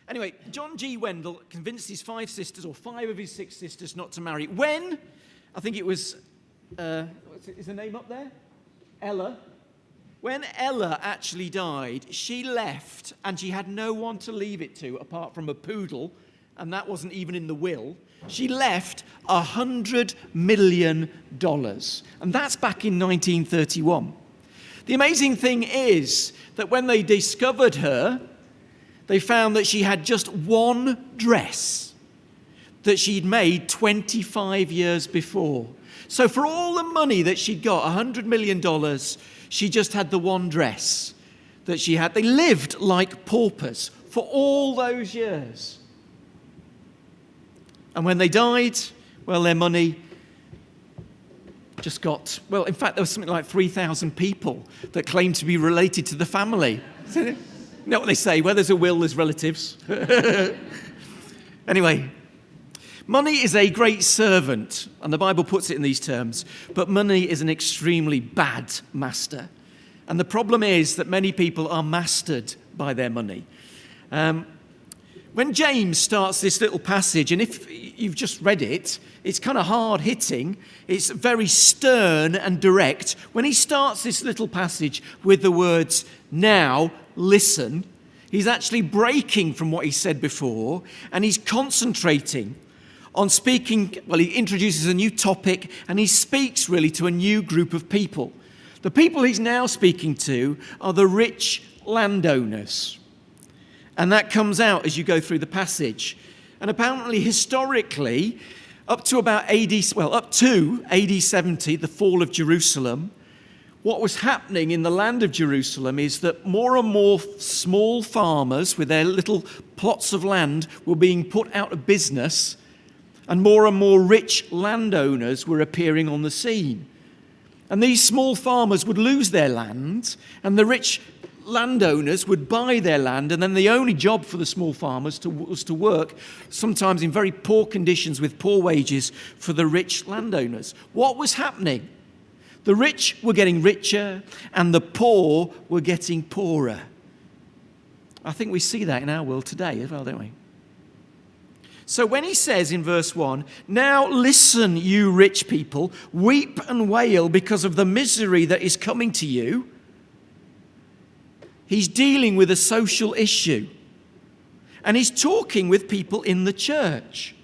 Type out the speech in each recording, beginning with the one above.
Anyway, John G. Wendell convinced his 5 sisters, or 5 of his 6 sisters, not to marry. When, I think it was, is the name up there? Ella. When Ella actually died, she left, and she had no one to leave it to apart from a poodle, and that wasn't even in the will. She left $100 million, and that's back in 1931. The amazing thing is that when they discovered her, they found that she had just one dress that she'd made 25 years before. So for all the money that she'd got, $100 million, she just had the one dress that she had. They lived like paupers for all those years. And when they died, well, their money just got, well, in fact, there was something like 3,000 people that claimed to be related to the family. You know what they say, where there's a will, there's relatives. Anyway, money is a great servant, and the Bible puts it in these terms, but money is an extremely bad master. And the problem is that many people are mastered by their money. When James starts this little passage, and if you've just read it, it's kind of hard-hitting, it's very stern and direct. When he starts this little passage with the words, "Now, listen," he's actually breaking from what he said before, and he's concentrating on speaking. Well, he introduces a new topic, and he speaks really to a new group of people. The people he's now speaking to are the rich landowners. And that comes out as you go through the passage. And apparently, historically, up to AD 70, the fall of Jerusalem, what was happening in the land of Jerusalem is that more and more small farmers with their little plots of land were being put out of business, and more rich landowners were appearing on the scene. And these small farmers would lose their land, and the rich landowners would buy their land, and then the only job for the small farmers was to work, sometimes in very poor conditions with poor wages, for the rich landowners. What was happening? The rich were getting richer, and the poor were getting poorer. I think we see that in our world today as well, don't we? So when he says in verse 1, "Now listen, you rich people, weep and wail because of the misery that is coming to you," he's dealing with a social issue. And he's talking with people in the church.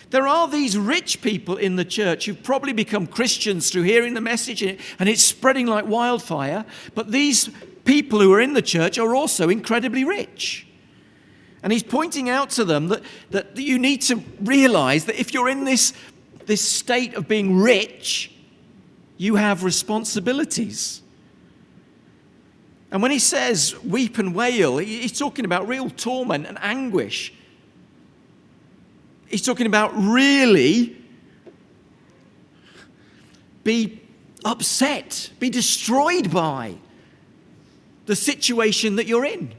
There are these rich people in the church who've probably become Christians through hearing the message, and it's spreading like wildfire. But these people who are in the church are also incredibly rich. And he's pointing out to them that you need to realize that if you're in this state of being rich, you have responsibilities. And when he says weep and wail, he's talking about real torment and anguish. He's talking about really be upset, be destroyed by the situation that you're in.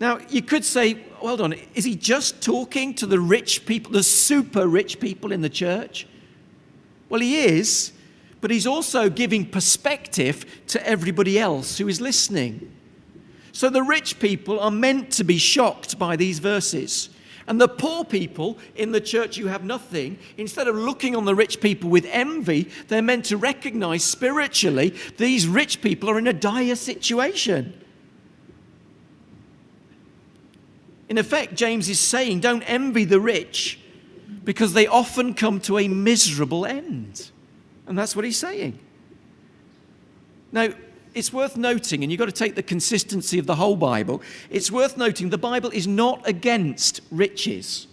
Now, you could say, hold on, is he just talking to the rich people, the super rich people in the church? Well, he is. But he's also giving perspective to everybody else who is listening. So the rich people are meant to be shocked by these verses. And the poor people in the church who have nothing, instead of looking on the rich people with envy, they're meant to recognize spiritually these rich people are in a dire situation. In effect, James is saying, don't envy the rich because they often come to a miserable end. And that's what he's saying. Now, it's worth noting, and you've got to take the consistency of the whole Bible, it's worth noting the Bible is not against riches.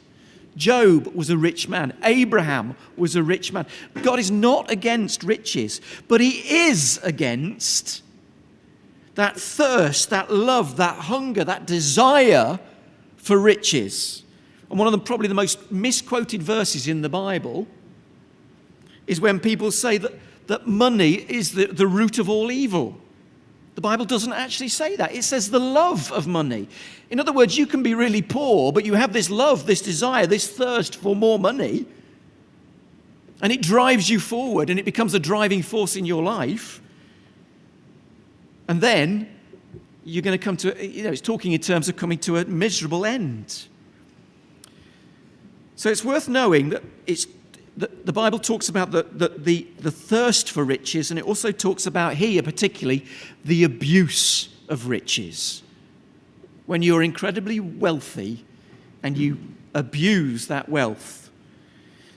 Job was a rich man. Abraham was a rich man. God is not against riches, but he is against that thirst, that love, that hunger, that desire for riches. And one of the probably the most misquoted verses in the Bible is when people say that money is the root of all evil. The Bible doesn't actually say that. It says the love of money. In other words, you can be really poor, but you have this love, this desire, this thirst for more money, and it drives you forward, and it becomes a driving force in your life. And then you're going to come to, it's talking in terms of coming to a miserable end. So it's worth knowing that the Bible talks about the thirst for riches, and it also talks about here particularly the abuse of riches. When you're incredibly wealthy and you abuse that wealth.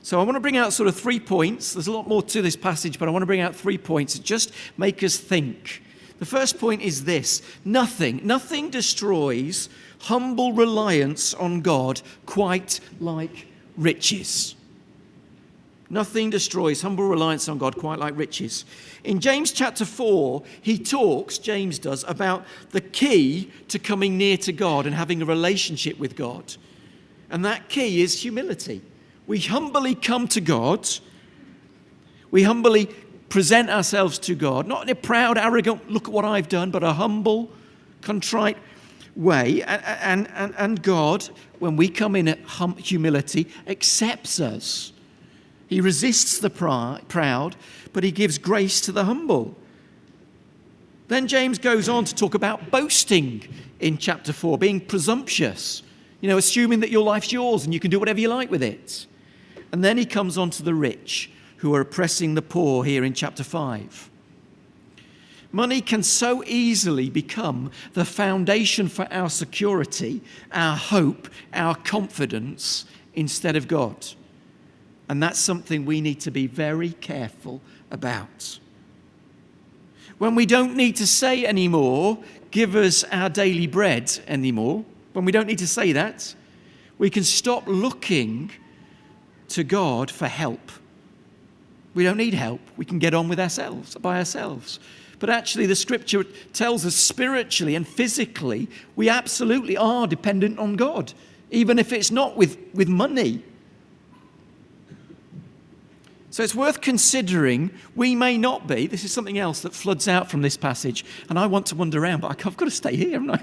So I want to bring out sort of 3 points. There's a lot more to this passage, but I want to bring out 3 points that just make us think. The first point is this: nothing destroys humble reliance on God quite like riches. Nothing destroys humble reliance on God quite like riches. In James chapter 4, James does, about the key to coming near to God and having a relationship with God. And that key is humility. We humbly come to God. We humbly present ourselves to God, not in a proud, arrogant, look at what I've done, but a humble, contrite way. And God, when we come in at humility, accepts us. He resists the proud, but he gives grace to the humble. Then James goes on to talk about boasting in chapter 4, being presumptuous, assuming that your life's yours and you can do whatever you like with it. And then he comes on to the rich who are oppressing the poor here in chapter 5. Money can so easily become the foundation for our security, our hope, our confidence, instead of God. And that's something we need to be very careful about. When we don't need to say anymore, give us our daily bread anymore, when we don't need to say that, we can stop looking to God for help. We don't need help. We can get on with ourselves, by ourselves. But actually the scripture tells us spiritually and physically, we absolutely are dependent on God, even if it's not with money. So it's worth considering. We may not be. This is something else that floods out from this passage, and I want to wander around, but I've got to stay here, haven't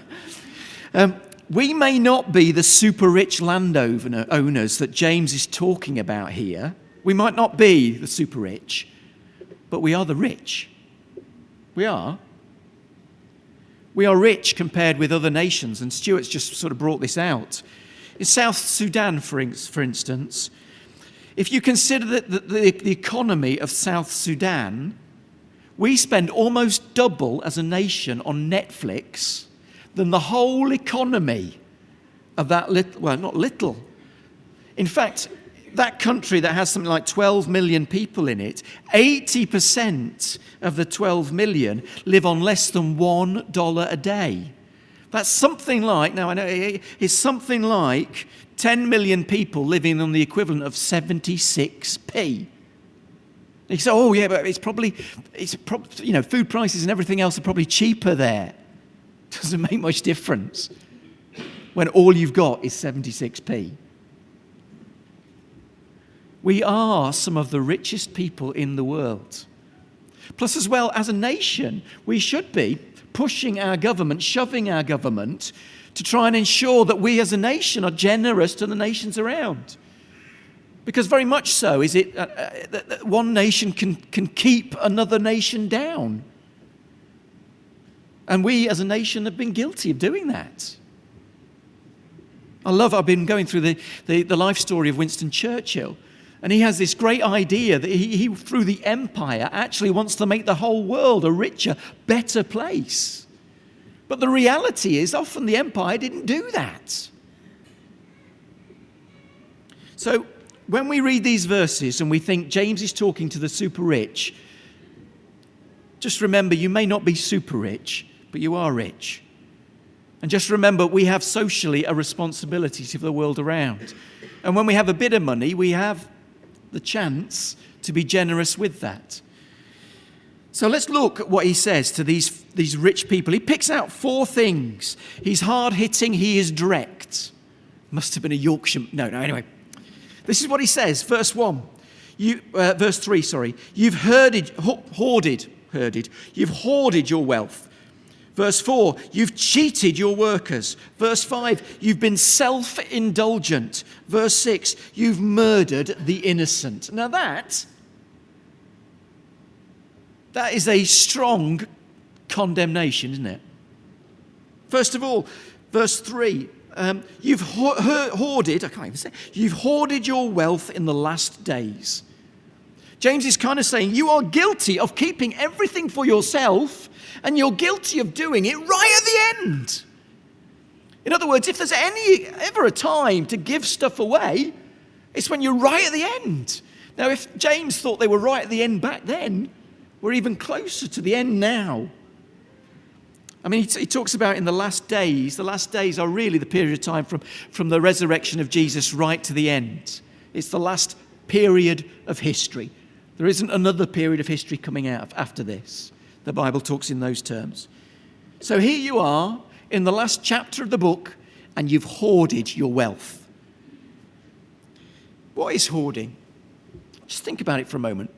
I? We may not be the super rich landowners that James is talking about here. We might not be the super rich, but we are the rich. We are. We are rich compared with other nations, and Stuart's just sort of brought this out. In South Sudan, for instance, if you consider the economy of South Sudan, we spend almost double as a nation on Netflix than the whole economy of that not little. In fact, that country that has something like 12 million people in it, 80% of the 12 million live on less than $1 a day. That's something like, now I know it's something like 10 million people living on the equivalent of 76p. You say, oh yeah, but it's probably, food prices and everything else are probably cheaper there. Doesn't make much difference when all you've got is 76p. We are some of the richest people in the world. Plus, as well, as a nation, we should be pushing our government, shoving our government to try and ensure that we as a nation are generous to the nations around. Because very much so is it that one nation can keep another nation down. And we as a nation have been guilty of doing that. I've been going through the life story of Winston Churchill. And he has this great idea that he, through the empire, actually wants to make the whole world a richer, better place. But the reality is often the empire didn't do that. So when we read these verses and we think James is talking to the super rich, just remember you may not be super rich, but you are rich. And just remember we have socially a responsibility to the world around. And when we have a bit of money, we have the chance to be generous with that. So let's look at what he says to these rich people. He picks out 4 things. He's hard-hitting, he is direct. Must have been a Yorkshire. No, anyway. This is what he says, verse 3, sorry. You've hoarded. You've hoarded your wealth. Verse 4, you've cheated your workers. Verse 5, you've been self-indulgent. Verse 6, you've murdered the innocent. Now that is a strong condemnation, isn't it? First of all, verse 3, you've hoarded, I can't even say, you've hoarded your wealth in the last days. James is kind of saying you are guilty of keeping everything for yourself, and you're guilty of doing it right at the end. In other words, if there's ever a time to give stuff away, it's when you're right at the end. Now, if James thought they were right at the end back then, we're even closer to the end now. I mean, he talks about in the last days. The last days are really the period of time from the resurrection of Jesus right to the end. It's the last period of history. There isn't another period of history coming out after this. The Bible talks in those terms. So here you are in the last chapter of the book, and you've hoarded your wealth. What is hoarding? Just think about it for a moment.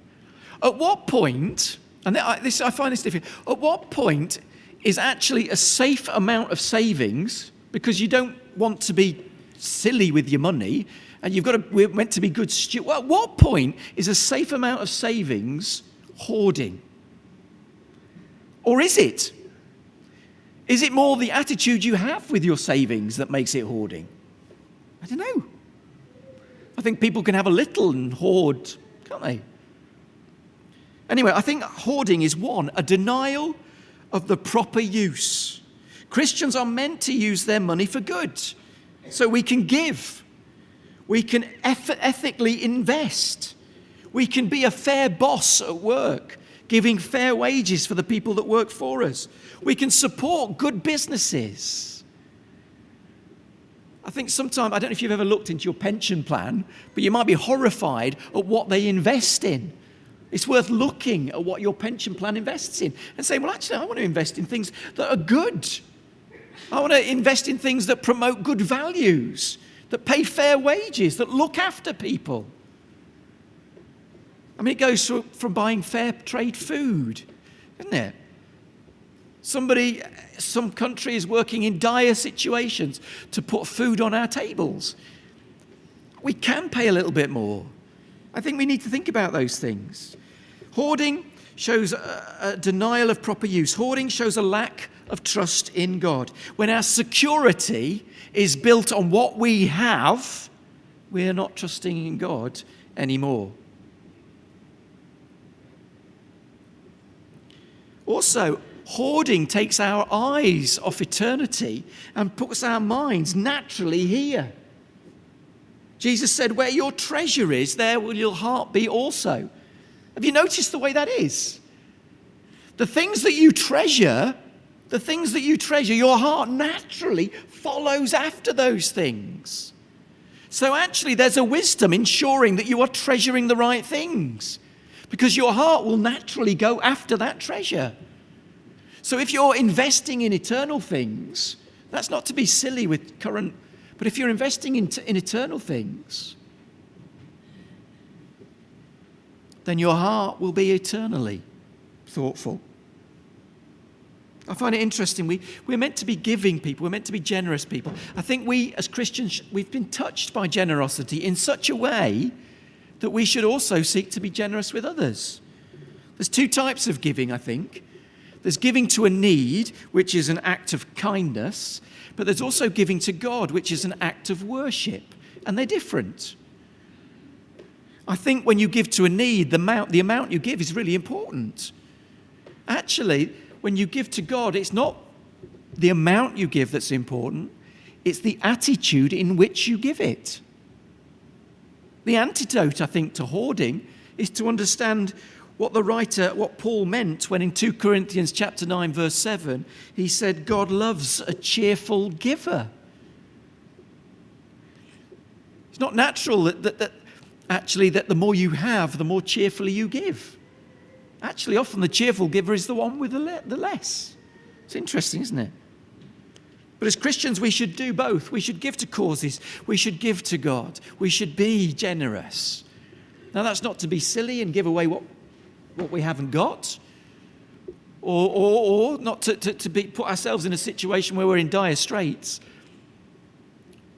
At what point, and I find this difficult, at what point is actually a safe amount of savings, because you don't want to be silly with your money, and we're meant to be good stewards. At what point is a safe amount of savings hoarding? Or is it? Is it more the attitude you have with your savings that makes it hoarding? I don't know. I think people can have a little and hoard, can't they? Anyway, I think hoarding is a denial of the proper use. Christians are meant to use their money for good. So we can give. We can ethically invest. We can be a fair boss at work, giving fair wages for the people that work for us. We can support good businesses. I think sometimes, I don't know if you've ever looked into your pension plan, but you might be horrified at what they invest in. It's worth looking at what your pension plan invests in and saying, well, actually, I want to invest in things that are good. I want to invest in things that promote good values, that pay fair wages, that look after people. I mean, it goes from buying fair trade food, isn't it? Some country is working in dire situations to put food on our tables. We can pay a little bit more. I think we need to think about those things. Hoarding shows a denial of proper use. Hoarding shows a lack of trust in God. When our security is built on what we have, we're not trusting in God anymore. Also, hoarding takes our eyes off eternity and puts our minds naturally here. Jesus said, where your treasure is, there will your heart be also. Have you noticed the way that is? The things that you treasure, your heart naturally follows after those things. So actually, there's a wisdom ensuring that you are treasuring the right things, because your heart will naturally go after that treasure. So if you're investing in eternal things, that's not to be silly with current, but if you're investing in eternal things, then your heart will be eternally thoughtful. I find it interesting. We're meant to be giving people. We're meant to be generous people. I think we, as Christians, we've been touched by generosity in such a way that we should also seek to be generous with others. There's two types of giving, I think. There's giving to a need, which is an act of kindness, but there's also giving to God, which is an act of worship, and they're different. I think when you give to a need, the amount you give is really important. Actually, when you give to God, it's not the amount you give that's important, it's the attitude in which you give it. The antidote, I think, to hoarding is to understand what Paul meant when in 2 Corinthians chapter 9, verse 7, he said, God loves a cheerful giver. It's not natural that the more you have, the more cheerfully you give. Actually, often the cheerful giver is the one with the less. It's interesting, isn't it? But as Christians, we should do both. We should give to causes. We should give to God. We should be generous. Now, that's not to be silly and give away what we haven't got, or not to put ourselves in a situation where we're in dire straits.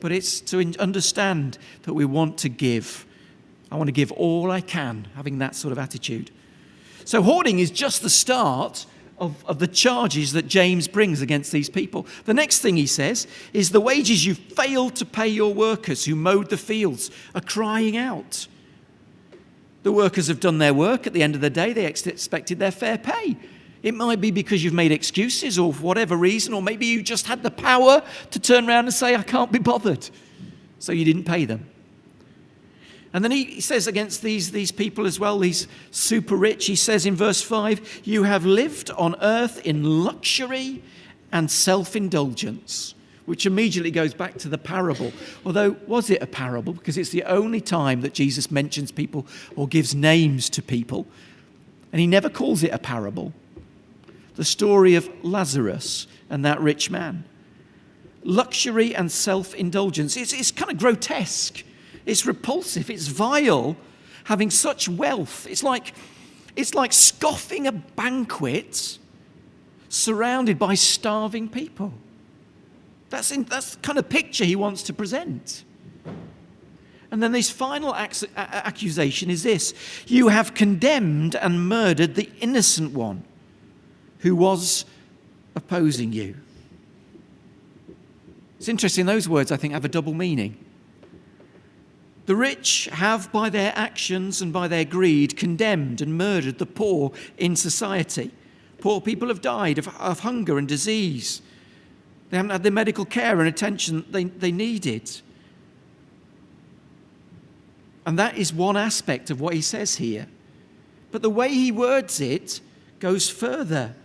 But it's to understand that we want to give. I want to give all I can, having that sort of attitude. So hoarding is just the start of the charges that James brings against these people. The next thing he says is the wages you failed to pay your workers who mowed the fields are crying out. The workers have done their work. At the end of the day, they expected their fair pay. It might be because you've made excuses or for whatever reason, or maybe you just had the power to turn around and say, I can't be bothered. So you didn't pay them. And then he says against these people as well, these super rich, he says in verse 5, you have lived on earth in luxury and self-indulgence, which immediately goes back to the parable. Although, was it a parable? Because it's the only time that Jesus mentions people or gives names to people. And he never calls it a parable. The story of Lazarus and that rich man. Luxury and self-indulgence. It's kind of grotesque. It's repulsive. It's vile, having such wealth. It's like scoffing a banquet surrounded by starving people. That's the kind of picture he wants to present. And then this final accusation is this. You have condemned and murdered the innocent one who was opposing you. It's interesting, those words, I think, have a double meaning. The rich have, by their actions and by their greed, condemned and murdered the poor in society. Poor people have died of hunger and disease. They haven't had the medical care and attention they needed. And that is one aspect of what he says here. But the way he words it goes further.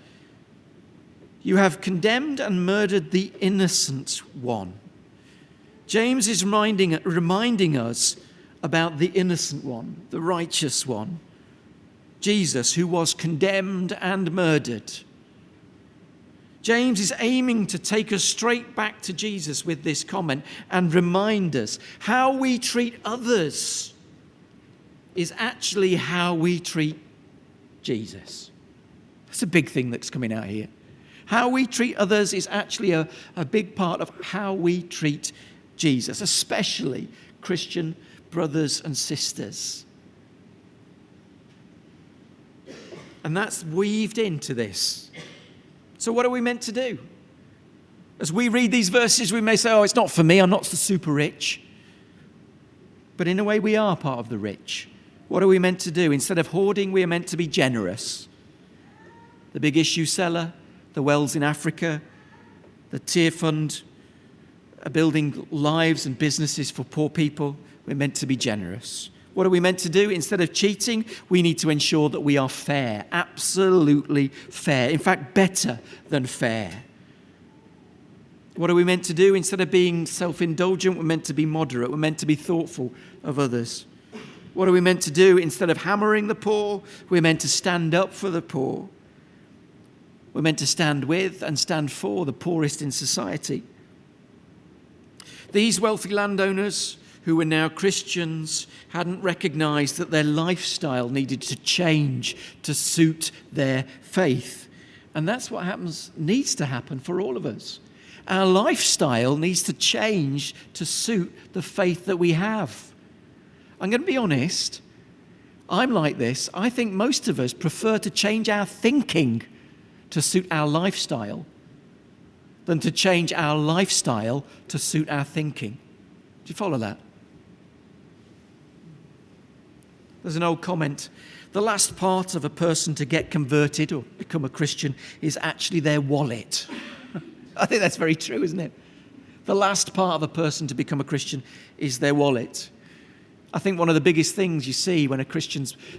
You have condemned and murdered the innocent one. James is reminding us about the innocent one, the righteous one, Jesus, who was condemned and murdered. James is aiming to take us straight back to Jesus with this comment and remind us how we treat others is actually how we treat Jesus. That's a big thing that's coming out here. How we treat others is actually a big part of how we treat Jesus, especially Christian brothers and sisters. And that's weaved into this. So what are we meant to do? As we read these verses, we may say, oh, it's not for me, I'm not the super rich. But in a way, we are part of the rich. What are we meant to do? Instead of hoarding, we are meant to be generous. The big issue seller, the wells in Africa, the Tear Fund, are building lives and businesses for poor people. We're meant to be generous. What are we meant to do? Instead of cheating, we need to ensure that we are fair, absolutely fair. In fact, better than fair. What are we meant to do? Instead of being self-indulgent, we're meant to be moderate. We're meant to be thoughtful of others. What are we meant to do? Instead of hammering the poor, we're meant to stand up for the poor. We're meant to stand with and stand for the poorest in society. These wealthy landowners who were now Christians hadn't recognized that their lifestyle needed to change to suit their faith. And that's what needs to happen for all of us. Our lifestyle needs to change to suit the faith that we have. I'm going to be honest, I'm like this. I think most of us prefer to change our thinking to suit our lifestyle than to change our lifestyle to suit our thinking. Do you follow that? There's an old comment. The last part of a person to get converted or become a Christian is actually their wallet. I think that's very true, isn't it? The last part of a person to become a Christian is their wallet. I think one of the biggest things you see when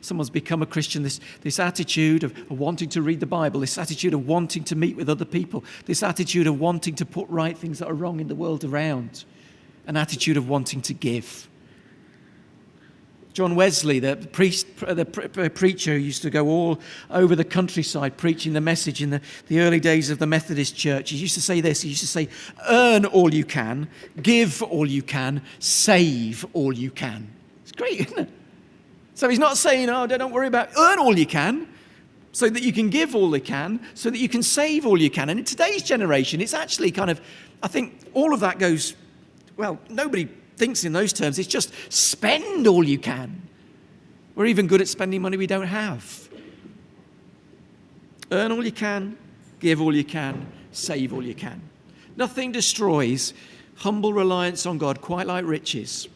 someone's become a Christian, this attitude of wanting to read the Bible, this attitude of wanting to meet with other people, this attitude of wanting to put right things that are wrong in the world around, an attitude of wanting to give. John Wesley, the preacher who used to go all over the countryside preaching the message in the early days of the Methodist Church, he used to say this, he used to say, earn all you can, give all you can, save all you can. It's great, isn't it? So he's not saying, oh, don't worry about, earn all you can, so that you can give all you can, so that you can save all you can. And in today's generation, it's actually kind of, I think all of that goes, well, nobody thinks in those terms. It's just spend all you can. We're even good at spending money we don't have. Earn all you can, give all you can, save all you can. Nothing destroys humble reliance on God quite like riches.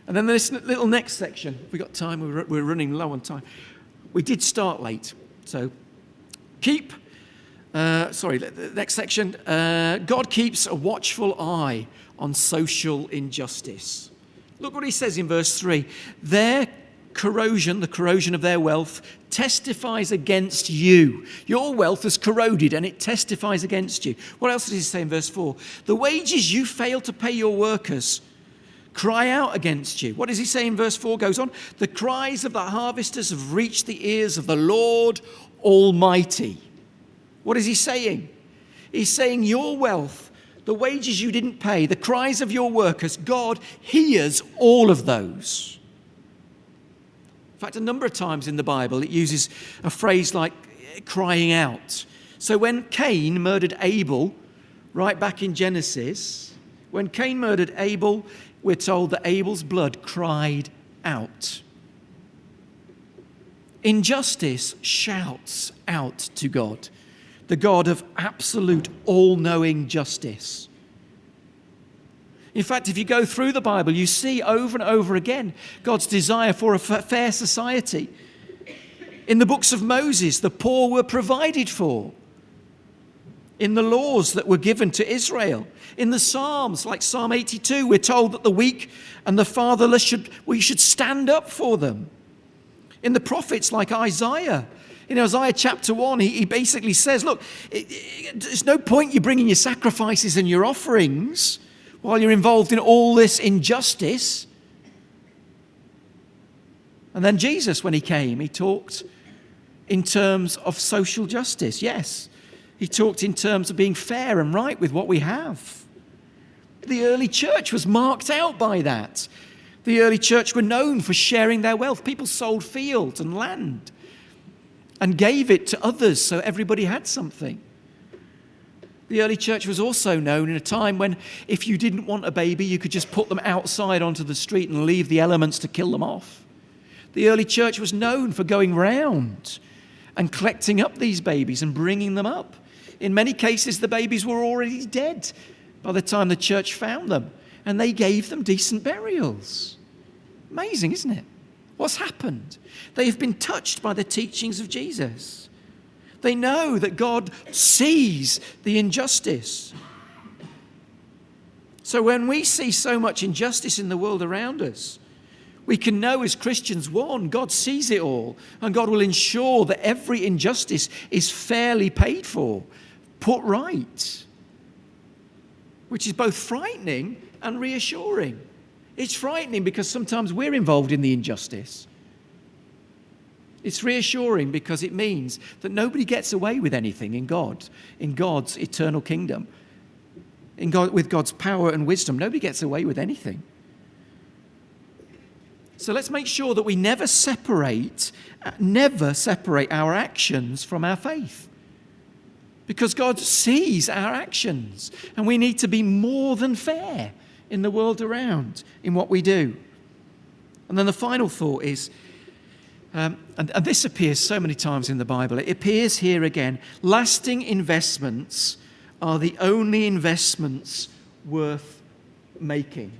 And then this little next section. We've got time. We're running low on time. We did start late. So the next section. God keeps a watchful eye on social injustice. Look what he says in verse 3. Their corrosion, the corrosion of their wealth, testifies against you. Your wealth has corroded and it testifies against you. What else does he say in verse 4? The wages you fail to pay your workers cry out against you. What does he say in verse 4? Goes on. The cries of the harvesters have reached the ears of the Lord Almighty. What is he saying? He's saying your wealth, the wages you didn't pay, the cries of your workers, God hears all of those. In fact, a number of times in the Bible, it uses a phrase like crying out. So when Cain murdered Abel, right back in Genesis, when Cain murdered Abel, we're told that Abel's blood cried out. Injustice shouts out to God, the God of absolute all-knowing justice. In fact, if you go through the Bible, you see over and over again God's desire for a fair society. In the books of Moses, the poor were provided for. In the laws that were given to Israel. In the Psalms, like Psalm 82, we're told that the weak and the fatherless we should stand up for them. In the prophets like Isaiah, in Isaiah chapter 1, he basically says, look, there's no point you bringing your sacrifices and your offerings while you're involved in all this injustice. And then Jesus, when he came, he talked in terms of social justice. Yes, he talked in terms of being fair and right with what we have. The early church was marked out by that. The early church were known for sharing their wealth. People sold fields and land and gave it to others so everybody had something. The early church was also known in a time when if you didn't want a baby, you could just put them outside onto the street and leave the elements to kill them off. The early church was known for going round and collecting up these babies and bringing them up. In many cases, the babies were already dead by the time the church found them, and they gave them decent burials. Amazing, isn't it? What's happened? They have been touched by the teachings of Jesus. They know that God sees the injustice. So when we see so much injustice in the world around us, we can know as Christians, one, God sees it all, and God will ensure that every injustice is fairly paid for, put right, which is both frightening and reassuring. It's frightening because sometimes we're involved in the injustice. It's reassuring because it means that nobody gets away with anything in God's eternal kingdom. With God's power and wisdom, nobody gets away with anything. So let's make sure that we never separate our actions from our faith. Because God sees our actions, and we need to be more than fair in the world around, in what we do. And then the final thought is, and this appears so many times in the Bible, it appears here again, lasting investments are the only investments worth making.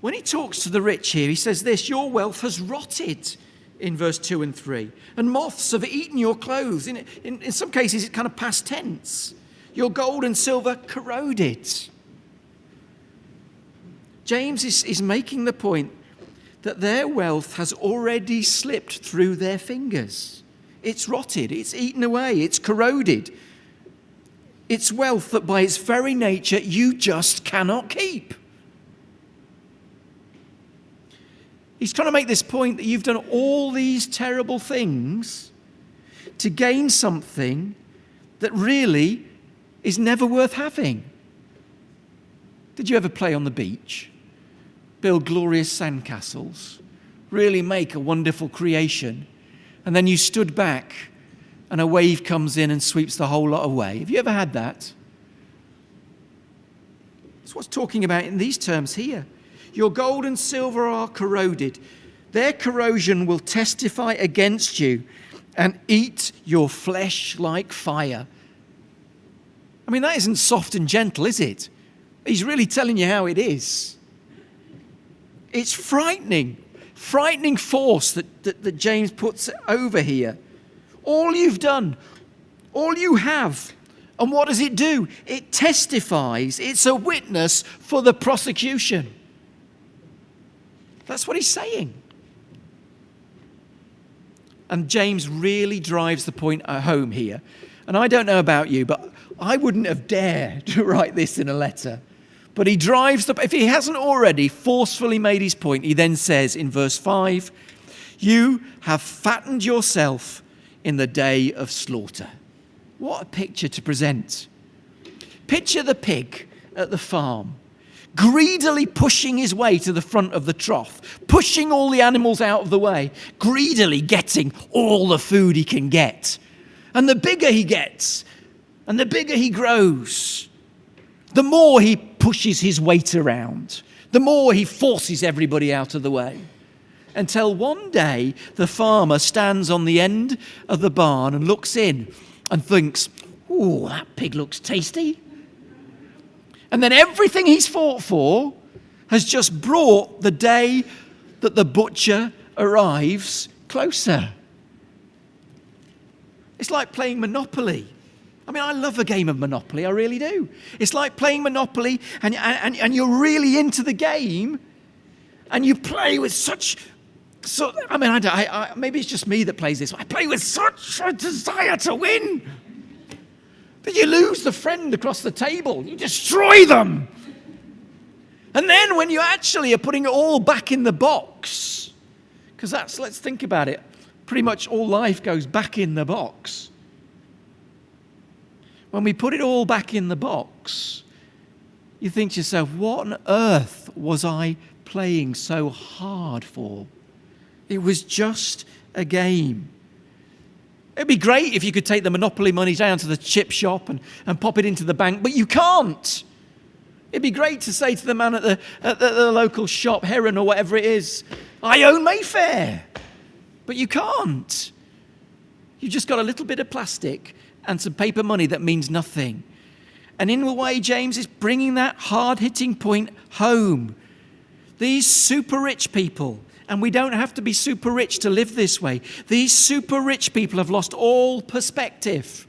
When he talks to the rich here, he says this, your wealth has rotted, in verse 2 and 3, and moths have eaten your clothes. In some cases, it's kind of past tense. Your gold and silver corroded. James is making the point that their wealth has already slipped through their fingers. It's rotted, it's eaten away, it's corroded. It's wealth that by its very nature you just cannot keep. He's trying to make this point that you've done all these terrible things to gain something that really is never worth having. Did you ever play on the beach? Build glorious sandcastles? Really make a wonderful creation? And then you stood back and a wave comes in and sweeps the whole lot away. Have you ever had that? That's what's talking about in these terms here. Your gold and silver are corroded. Their corrosion will testify against you, and eat your flesh like fire. I mean, that isn't soft and gentle, is it? He's really telling you how it is. It's frightening force that James puts over here. All you've done, all you have, and what does it do? It testifies. It's a witness for the prosecution. That's what he's saying. And James really drives the point home here. And I don't know about you, but I wouldn't have dared to write this in a letter. But he drives if he hasn't already forcefully made his point, he then says in verse 5, you have fattened yourself in the day of slaughter. What a picture to present. Picture the pig at the farm, greedily pushing his way to the front of the trough, pushing all the animals out of the way, greedily getting all the food he can get. And the bigger he gets, and the bigger he grows, the more he pushes his weight around, the more he forces everybody out of the way. Until one day the farmer stands on the end of the barn and looks in and thinks, "Ooh, that pig looks tasty." And then everything he's fought for has just brought the day that the butcher arrives closer. It's like playing Monopoly. I mean, I love a game of Monopoly, I really do. It's like playing Monopoly and you're really into the game and you play with I mean, maybe it's just me that plays this. I play with such a desire to win that you lose the friend across the table. You destroy them. And then when you actually are putting it all back in the box, because let's think about it, pretty much all life goes back in the box. When we put it all back in the box, you think to yourself, what on earth was I playing so hard for? It was just a game. It'd be great if you could take the Monopoly money down to the chip shop and pop it into the bank, but you can't. It'd be great to say to the man at the local shop, Heron or whatever it is, I own Mayfair. But you can't. You've just got a little bit of plastic and some paper money that means nothing. And in a way, James is bringing that hard-hitting point home. These super rich people, and we don't have to be super rich to live this way, these super rich people have lost all perspective.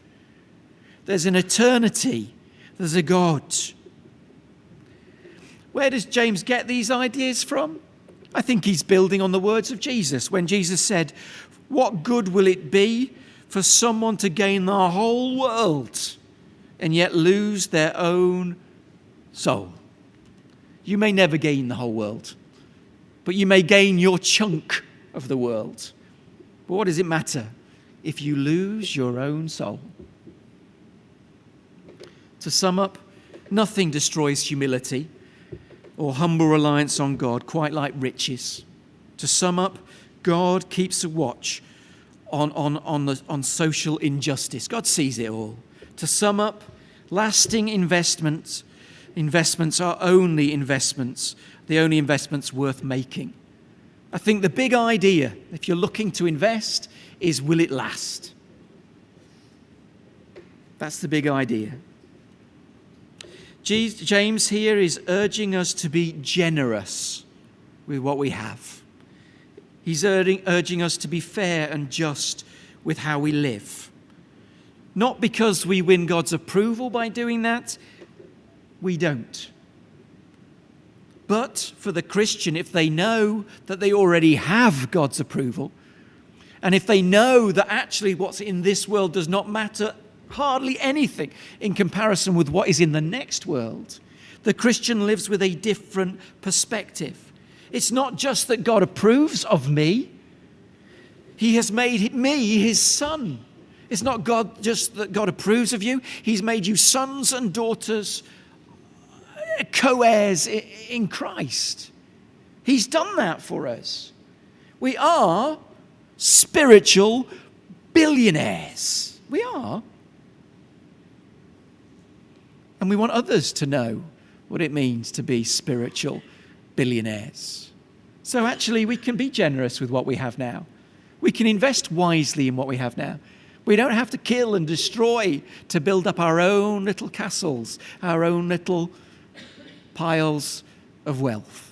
There's an eternity. There's a God. Where does James get these ideas from? I think he's building on the words of Jesus when Jesus said, what good will it be for someone to gain the whole world and yet lose their own soul? You may never gain the whole world, but you may gain your chunk of the world. But what does it matter if you lose your own soul? To sum up, nothing destroys humility or humble reliance on God quite like riches. To sum up, God keeps a watch on social injustice. God sees it all. To sum up, lasting investments are only investments, the only investments worth making. I think the big idea, if you're looking to invest, is will it last? That's the big idea. James here is urging us to be generous with what we have. He's urging us to be fair and just with how we live. Not because we win God's approval by doing that. We don't. But for the Christian, if they know that they already have God's approval, and if they know that actually what's in this world does not matter hardly anything in comparison with what is in the next world, the Christian lives with a different perspective. It's not just that God approves of me. He has made me his son. It's not just that God approves of you. He's made you sons and daughters, co-heirs in Christ. He's done that for us. We are spiritual billionaires. We are. And we want others to know what it means to be spiritual billionaires. So actually we can be generous with what we have now. We can invest wisely in what we have now. We don't have to kill and destroy to build up our own little castles, our own little piles of wealth.